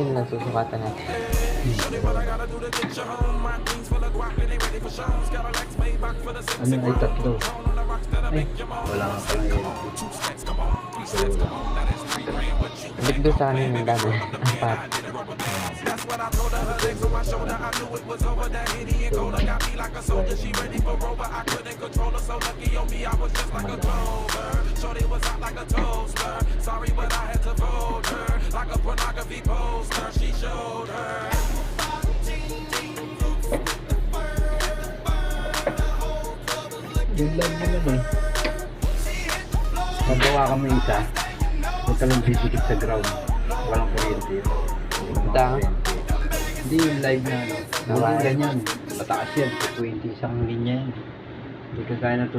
yun lang susukatan natin. Ano ay tatlo? Ay, wala nga pala yun. Balik doon sa kanina ng dami. Apat. Yun lang naman eh. Magawa kami isa. Huwag ka lang didikit sa ground. Walang kuryente. Da. Hindi yung live na ano. Hindi ganyan. Mataas yan. 20 isang linya yan. Hindi ka kaya na